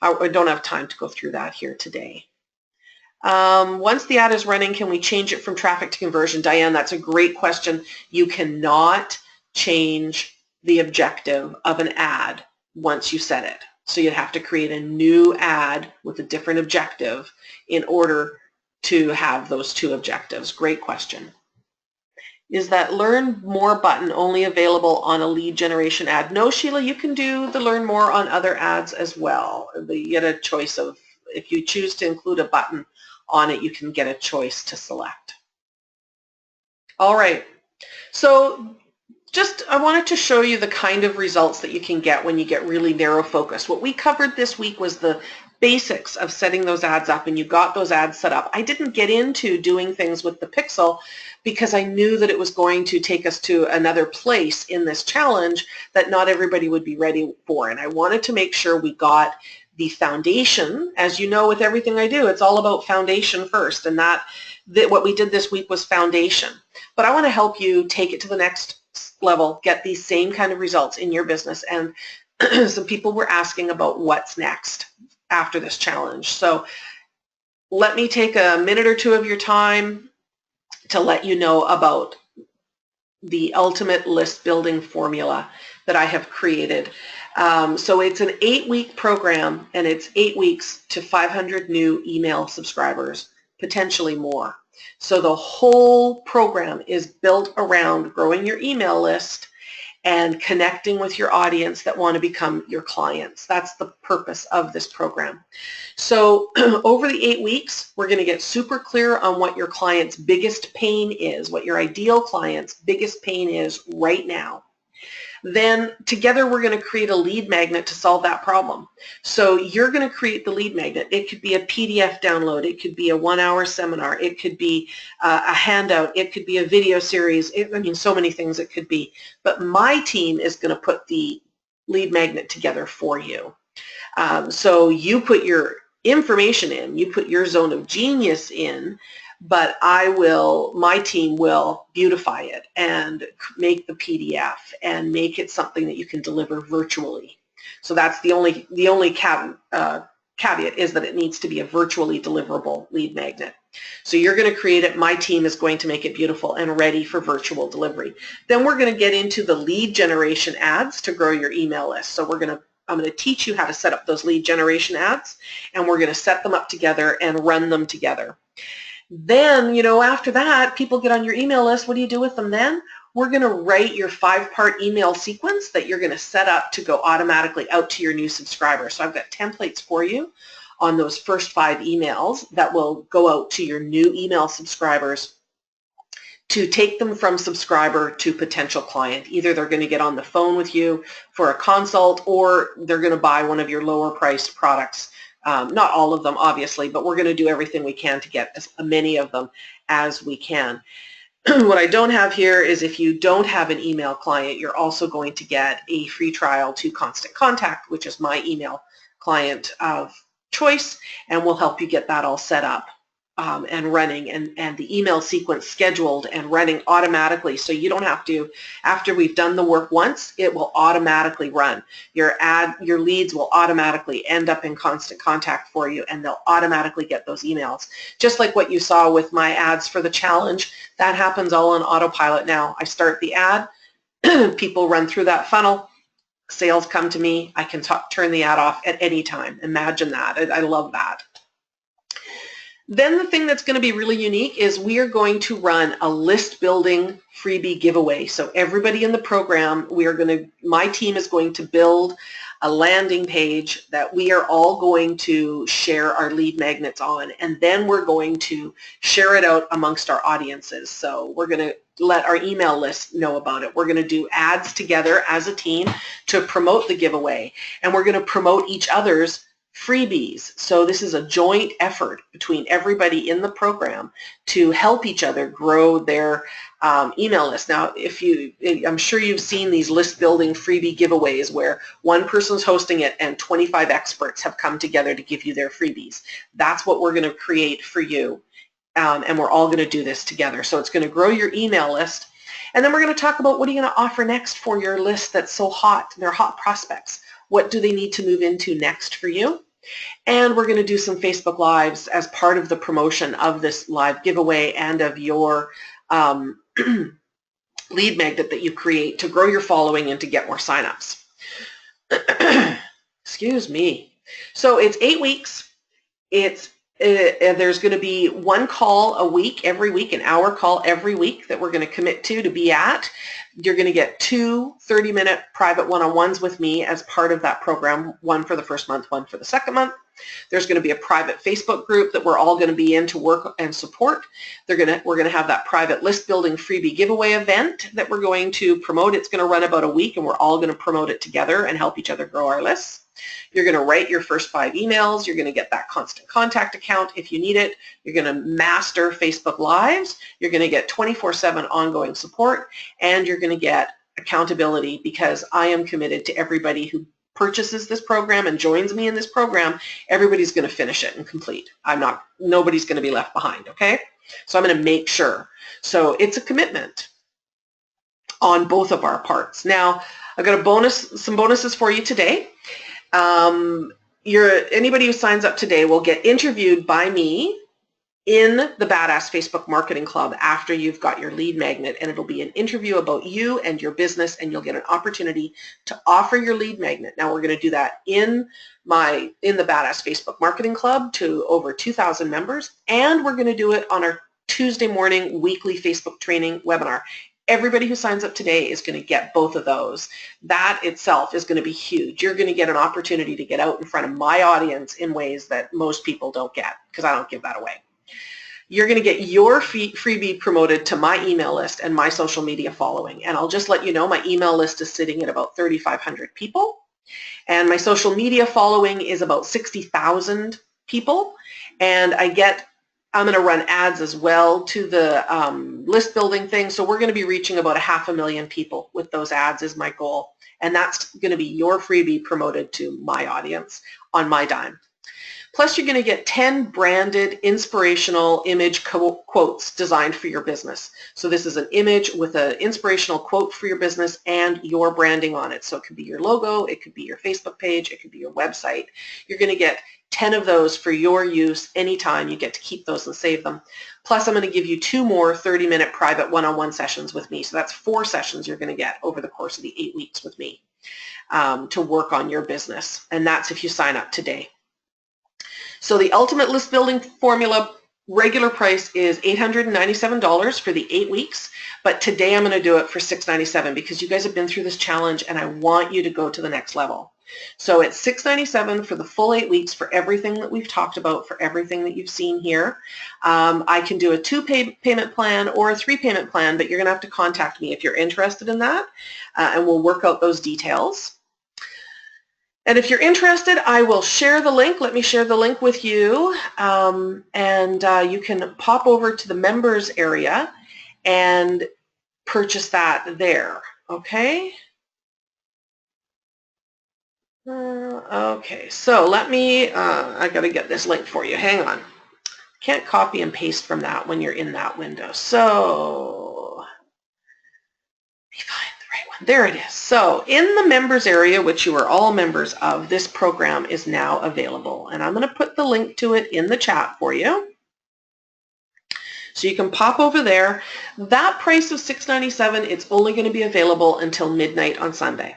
I don't have time to go through that here today. Once the ad is running, can we change it from traffic to conversion? Diane, that's a great question. You cannot change the objective of an ad once you set it. So you'd have to create a new ad with a different objective in order to have those 2 objectives. Great question. Is that Learn More button only available on a lead generation ad? No, Sheila, you can do the Learn More on other ads as well. You get a choice of, if you choose to include a button on it, you can get a choice to select. All right, so I wanted to show you the kind of results that you can get when you get really narrow focused. What we covered this week was the basics of setting those ads up, and you got those ads set up. I didn't get into doing things with the pixel because I knew that it was going to take us to another place in this challenge that not everybody would be ready for, and I wanted to make sure we got the foundation. As you know, with everything I do, it's all about foundation first, and what we did this week was foundation. But I want to help you take it to the next level, get these same kind of results in your business, and some people were asking about what's next after this challenge. So let me take a minute or 2 of your time to let you know about the ultimate list building formula that I have created. So it's an 8-week program, and it's 8 weeks to 500 new email subscribers, potentially more. So the whole program is built around growing your email list and connecting with your audience that want to become your clients. That's the purpose of this program. So over the 8 weeks, we're going to get super clear on what your client's biggest pain is, what your ideal client's biggest pain is right now. Then together we're going to create a lead magnet to solve that problem. So you're going to create the lead magnet. It could be a PDF download. It could be a 1-hour seminar. It could be a handout. It could be a video series. I mean, so many things it could be. But my team is going to put the lead magnet together for you. So you put your information in, you put your zone of genius in, but my team will beautify it and make the PDF and make it something that you can deliver virtually. So that's the only caveat is that it needs to be a virtually deliverable lead magnet. So you're going to create it. My team is going to make it beautiful and ready for virtual delivery. Then we're going to get into the lead generation ads to grow your email list. So I'm going to teach you how to set up those lead generation ads, and we're going to set them up together and run them together. Then, after that, people get on your email list. What do you do with them then? We're going to write your 5-part email sequence that you're going to set up to go automatically out to your new subscribers. So I've got templates for you on those first 5 emails that will go out to your new email subscribers to take them from subscriber to potential client. Either they're going to get on the phone with you for a consult, or they're going to buy one of your lower priced products. Not all of them, obviously, but we're going to do everything we can to get as many of them as we can. What I don't have here is if you don't have an email client, you're also going to get a free trial to Constant Contact, which is my email client of choice, and we'll help you get that all set up and running, and the email sequence scheduled and running automatically, so you don't have to, after we've done the work once, it will automatically run. Your leads will automatically end up in Constant Contact for you, and they'll automatically get those emails. Just like what you saw with my ads for the challenge, that happens all on autopilot now. I start the ad, people run through that funnel, sales come to me, I can turn the ad off at any time. Imagine that. I love that. Then the thing that's going to be really unique is we are going to run a list building freebie giveaway. So everybody in the program, my team is going to build a landing page that we are all going to share our lead magnets on, and then we're going to share it out amongst our audiences. So we're going to let our email list know about it. We're going to do ads together as a team to promote the giveaway, and we're going to promote each other's freebies. So this is a joint effort between everybody in the program to help each other grow their email list. Now, I'm sure you've seen these list building freebie giveaways where one person's hosting it and 25 experts have come together to give you their freebies. That's what we're going to create for you, and we're all going to do this together. So it's going to grow your email list, and then we're going to talk about what are you going to offer next for your list that's so hot. They're hot prospects. What do they need to move into next for you? And we're going to do some Facebook Lives as part of the promotion of this live giveaway and of your lead magnet that you create to grow your following and to get more signups. Excuse me. So it's 8 weeks. There's going to be one call a week, every week, an hour call every week that we're going to commit to be at. You're going to get 2 30-minute private one-on-ones with me as part of that program, one for the first month, one for the second month. There's going to be a private Facebook group that we're all going to be in to work and support. We're going to have that private list building freebie giveaway event that we're going to promote. It's going to run about a week, and we're all going to promote it together and help each other grow our lists. You're going to write your first 5 emails. You're going to get that Constant Contact account if you need it. You're going to master Facebook Lives. You're going to get 24/7 ongoing support, and you're going to get accountability, because I am committed to everybody who purchases this program and joins me in this program. Everybody's going to finish it and complete. Nobody's going to be left behind, okay? So I'm going to make sure. So it's a commitment on both of our parts. Now, I've got some bonuses for you today. Anybody who signs up today will get interviewed by me in the Badass Facebook Marketing Club after you've got your lead magnet, and it'll be an interview about you and your business, and you'll get an opportunity to offer your lead magnet. Now we're going to do that in the Badass Facebook Marketing Club to over 2,000 members, and we're going to do it on our Tuesday morning weekly Facebook training webinar. Everybody who signs up today is going to get both of those. That itself is going to be huge. You're going to get an opportunity to get out in front of my audience in ways that most people don't get, because I don't give that away. You're going to get your freebie promoted to my email list and my social media following. And I'll just let you know, my email list is sitting at about 3,500 people. And my social media following is about 60,000 people. And I'm going to run ads as well to the list building thing. So we're going to be reaching about 500,000 people with those ads is my goal. And that's going to be your freebie promoted to my audience on my dime. Plus, you're going to get 10 branded inspirational image quotes designed for your business. So this is an image with an inspirational quote for your business and your branding on it. So it could be your logo, it could be your Facebook page, it could be your website. You're going to get 10 of those for your use anytime. You get to keep those and save them. Plus, I'm going to give you 2 more 30-minute private one-on-one sessions with me. So that's 4 sessions you're going to get over the course of the 8 weeks with me to work on your business. And that's if you sign up today. So the Ultimate List Building Formula regular price is $897 for the 8 weeks, but today I'm going to do it for $697 because you guys have been through this challenge and I want you to go to the next level. So it's $697 for the full 8 weeks for everything that we've talked about, for everything that you've seen here. I can do a 2-payment plan or a 3-payment plan, but you're going to have to contact me if you're interested in that, and we'll work out those details. And if you're interested, I will share the link. Let me share the link with you. You can pop over to the members area and purchase that there. Okay? Okay, so let me, I got to get this link for you. Hang on. Can't copy and paste from that when you're in that window. So, let me find the right one. There it is. So in the members area, which you are all members of, this program is now available. And I'm going to put the link to it in the chat for you. So you can pop over there. That price of $697, it's only going to be available until midnight on Sunday.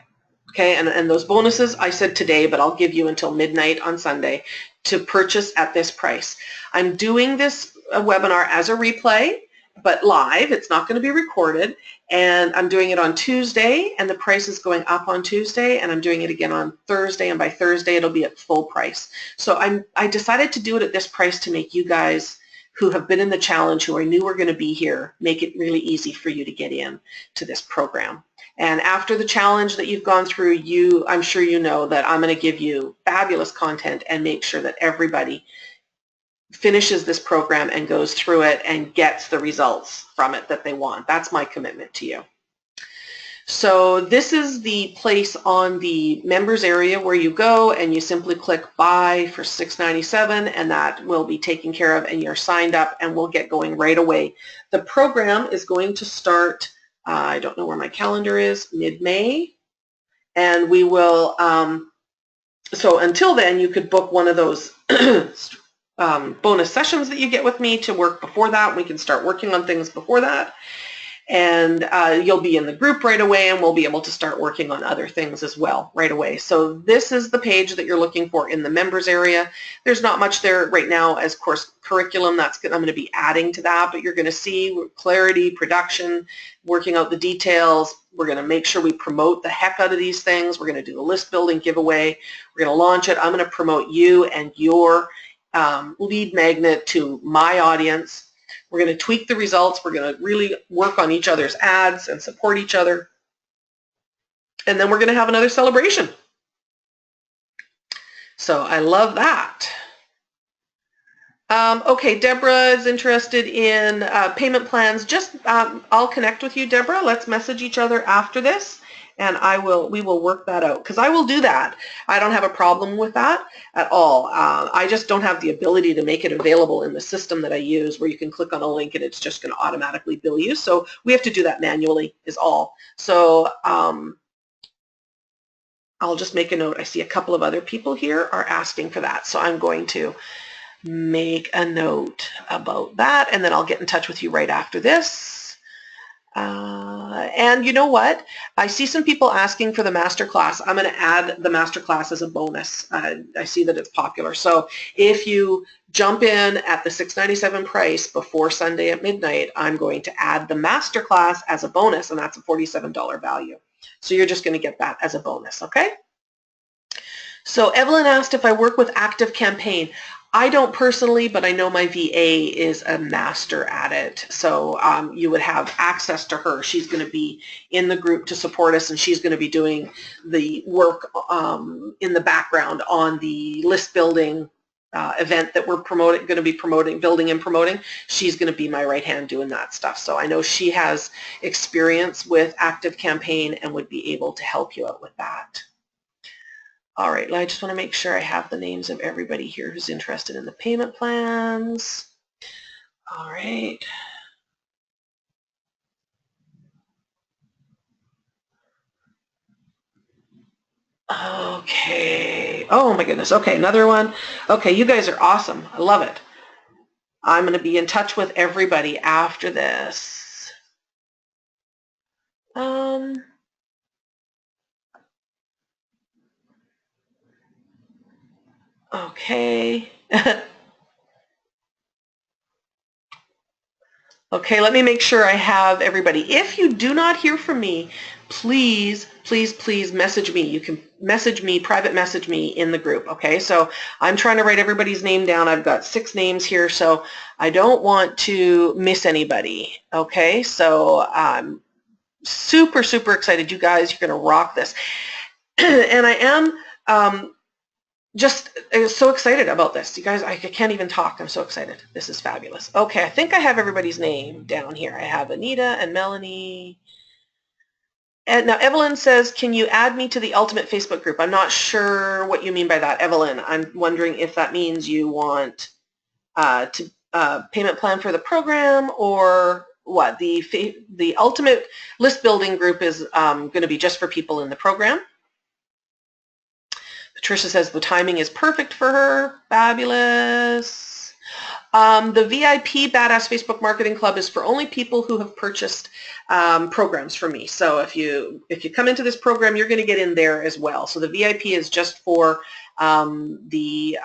Okay, and those bonuses I said today, but I'll give you until midnight on Sunday to purchase at this price. I'm doing this webinar as a replay, but live. It's not going to be recorded, and I'm doing it on Tuesday, and the price is going up on Tuesday, and I'm doing it again on Thursday, and by Thursday it'll be at full price. So I decided to do it at this price to make you guys who have been in the challenge, who I knew were going to be here, make it really easy for you to get in to this program. And after the challenge that you've gone through, I'm sure you know that I'm going to give you fabulous content and make sure that everybody finishes this program and goes through it and gets the results from it that they want. That's my commitment to you. So this is the place on the members area where you go and you simply click buy for $697, and that will be taken care of and you're signed up and we'll get going right away. The program is going to start, I don't know where my calendar is, mid-May, and we will, so until then you could book one of those bonus sessions that you get with me to work before that. We can start working on things before that. And you'll be in the group right away, and we'll be able to start working on other things as well right away. So this is the page that you're looking for in the members area. There's not much there right now as course curriculum. I'm going to be adding to that, but you're going to see clarity, production, working out the details. We're going to make sure we promote the heck out of these things. We're going to do the list building giveaway. We're going to launch it. I'm going to promote you and your lead magnet to my audience. We're going to tweak the results. We're going to really work on each other's ads and support each other. And then we're going to have another celebration. So I love that. Okay, Deborah is interested in payment plans. Just I'll connect with you, Deborah. Let's message each other after this, and we will work that out, because I will do that. I don't have a problem with that at all. I just don't have the ability to make it available in the system that I use, where you can click on a link and it's just going to automatically bill you. So we have to do that manually is all. So I'll just make a note. I see a couple of other people here are asking for that, so I'm going to make a note about that, and then I'll get in touch with you right after this. And you know what? I see some people asking for the masterclass. I'm going to add the masterclass as a bonus. I see that it's popular. So if you jump in at the $6.97 price before Sunday at midnight, I'm going to add the masterclass as a bonus, and that's a $47 value. So you're just going to get that as a bonus, okay? So Evelyn asked if I work with Active Campaign. I don't personally, but I know my VA is a master at it. So you would have access to her. She's going to be in the group to support us, and she's going to be doing the work in the background on the list building event that we're going to be promoting, building and promoting. She's going to be my right hand doing that stuff. So I know she has experience with Active Campaign and would be able to help you out with that. All right, I just want to make sure I have the names of everybody here who's interested in the payment plans. All right. Okay. Oh my goodness. Okay, another one. Okay, you guys are awesome. I love it. I'm going to be in touch with everybody after this. Okay. Okay, let me make sure I have everybody. If you do not hear from me, please, please, please message me. You can message me, private message me in the group, okay? So I'm trying to write everybody's name down. I've got 6 names here, so I don't want to miss anybody, okay? So I'm super, super excited. You guys, you're going to rock this. And I am just so excited about this. You guys, I can't even talk. I'm so excited. This is fabulous. Okay, I think I have everybody's name down here. I have Anita and Melanie. And now Evelyn says, can you add me to the Ultimate Facebook group? I'm not sure what you mean by that, Evelyn. I'm wondering if that means you want payment plan for the program, or what? The Ultimate List Building group is going to be just for people in the program. Patricia says the timing is perfect for her. Fabulous. The VIP Badass Facebook Marketing Club is for only people who have purchased programs from me. So if you come into this program, you're going to get in there as well. So the VIP is just for the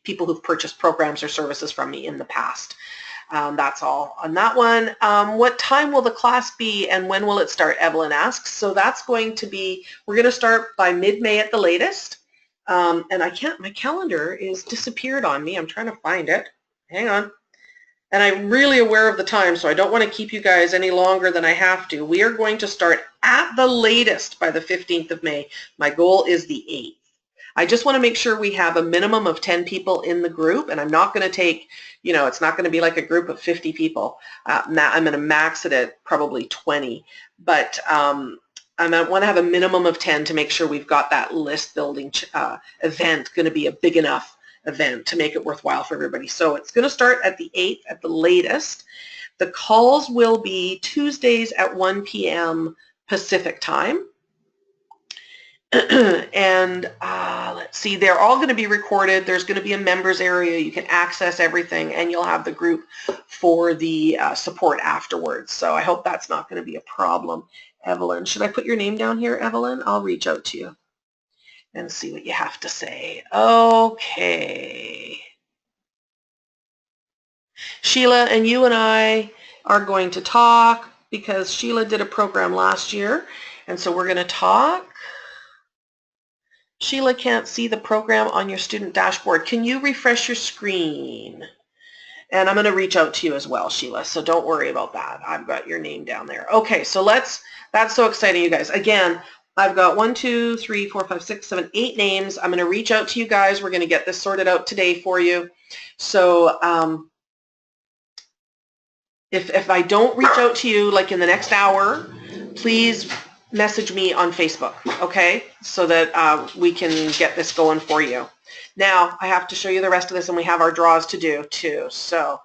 people who've purchased programs or services from me in the past. That's all on that one. What time will the class be and when will it start? Evelyn asks. So that's going to be, we're going to start by mid-May at the latest. And I can't, my calendar is disappeared on me. I'm trying to find it. Hang on. And I'm really aware of the time, so I don't want to keep you guys any longer than I have to. We are going to start at the latest by the 15th of May. My goal is the 8th. I just want to make sure we have a minimum of 10 people in the group, and I'm not going to take, you know, it's not going to be like a group of 50 people. I'm going to max it at probably 20, but I want to have a minimum of 10 to make sure we've got that list building event going to be a big enough event to make it worthwhile for everybody. So it's going to start at the 8th at the latest. The calls will be Tuesdays at 1 p.m. Pacific time. And let's see, they're all going to be recorded. There's going to be a members area. You can access everything, and you'll have the group for the support afterwards. So I hope that's not going to be a problem. Evelyn, should I put your name down here, Evelyn? I'll reach out to you and see what you have to say. Okay. Sheila, and you and I are going to talk because Sheila did a program last year, and so we're going to talk. Sheila can't see the program on your student dashboard. Can you refresh your screen? And I'm going to reach out to you as well, Sheila, so don't worry about that. I've got your name down there. Okay, so that's so exciting, you guys. Again, I've got 1, 2, 3, 4, 5, 6, 7, 8 names. I'm going to reach out to you guys. We're going to get this sorted out today for you. So if I don't reach out to you like in the next hour, please message me on Facebook, okay, so that we can get this going for you. Now, I have to show you the rest of this, and we have our draws to do too. So,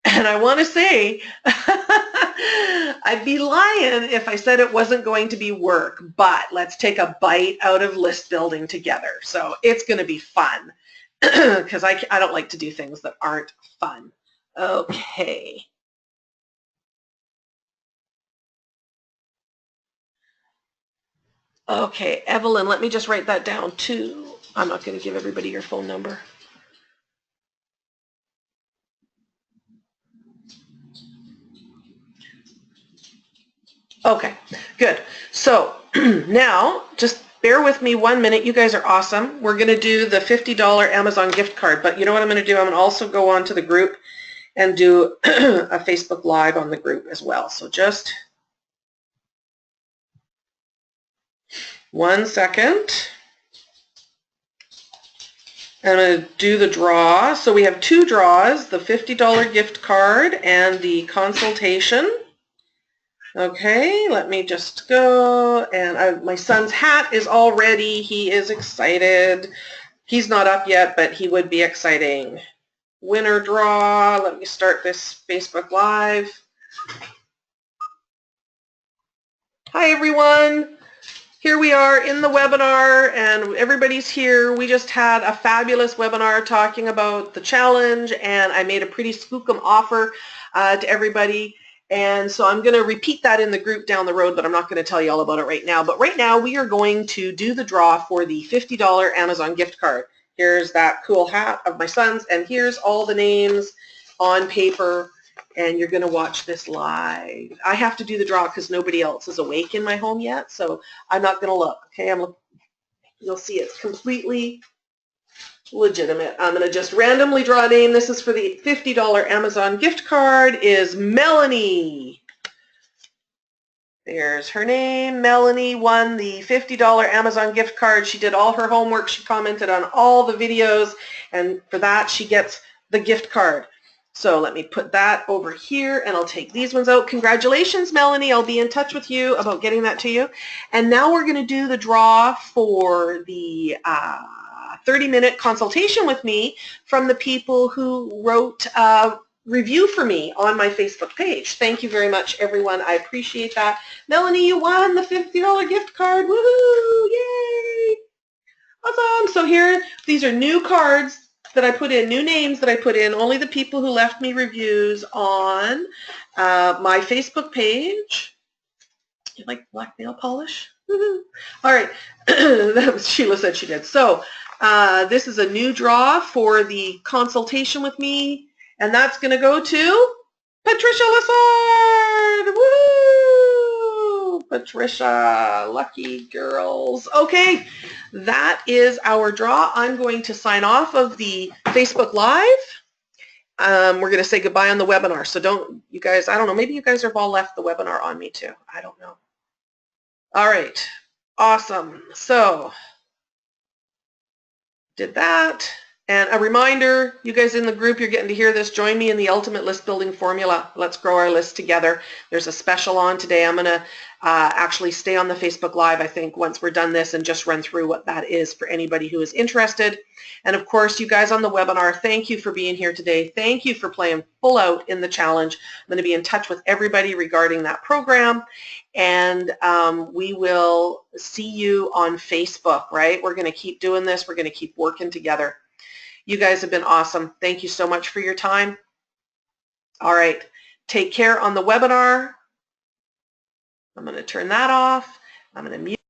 and I want to say, I'd be lying if I said it wasn't going to be work, but let's take a bite out of list building together. So it's going to be fun because I don't like to do things that aren't fun. Okay. Okay, Evelyn, let me just write that down too. I'm not going to give everybody your phone number. Okay, good. So now just bear with me 1 minute. You guys are awesome. We're going to do the $50 Amazon gift card, but you know what I'm going to do? I'm going to also go on to the group and do a Facebook Live on the group as well. So just 1 second. I'm going to do the draw. So we have 2 draws, the $50 gift card and the consultation. Okay, let me just go, and my son's hat is all ready. He is excited. He's not up yet, but he would be exciting. Winner draw. Let me start this Facebook Live. Hi, everyone. Here we are in the webinar, and everybody's here. We just had a fabulous webinar talking about the challenge, and I made a pretty skookum offer to everybody. And so I'm going to repeat that in the group down the road, but I'm not going to tell you all about it right now. But right now we are going to do the draw for the $50 Amazon gift card. Here's that cool hat of my son's, and here's all the names on paper, and you're going to watch this live. I have to do the draw because nobody else is awake in my home yet, so I'm not going to look. Okay, you'll see it's completely legitimate. I'm going to just randomly draw a name. This is for the $50 Amazon gift card, is Melanie. There's her name. Melanie won the $50 Amazon gift card. She did all her homework. She commented on all the videos, and for that she gets the gift card. So let me put that over here, and I'll take these ones out. Congratulations, Melanie. I'll be in touch with you about getting that to you. And now we're going to do the draw for the 30-minute consultation with me from the people who wrote a review for me on my Facebook page. Thank you very much, everyone. I appreciate that. Melanie, you won the $50 gift card. Woohoo! Yay! Awesome. So here, these are new cards that I put in, new names that I put in, only the people who left me reviews on my Facebook page. You like black nail polish? Woohoo! All right. Sheila said she did. So this is a new draw for the consultation with me, and that's going to go to Patricia Lassard. Woo! Patricia, lucky girls. Okay, that is our draw. I'm going to sign off of the Facebook Live. We're going to say goodbye on the webinar. So don't, you guys, I don't know, maybe you guys have all left the webinar on me too. I don't know. All right, awesome. So did that. And a reminder, you guys in the group, you're getting to hear this. Join me in the Ultimate List Building Formula. Let's grow our list together. There's a special on today. I'm going to actually stay on the Facebook Live, I think, once we're done this and just run through what that is for anybody who is interested. And of course, you guys on the webinar, thank you for being here today. Thank you for playing full out in the challenge. I'm going to be in touch with everybody regarding that program. And we will see you on Facebook, right? We're going to keep doing this. We're going to keep working together. You guys have been awesome. Thank you so much for your time. All right. Take care on the webinar. I'm going to turn that off. I'm going to mute.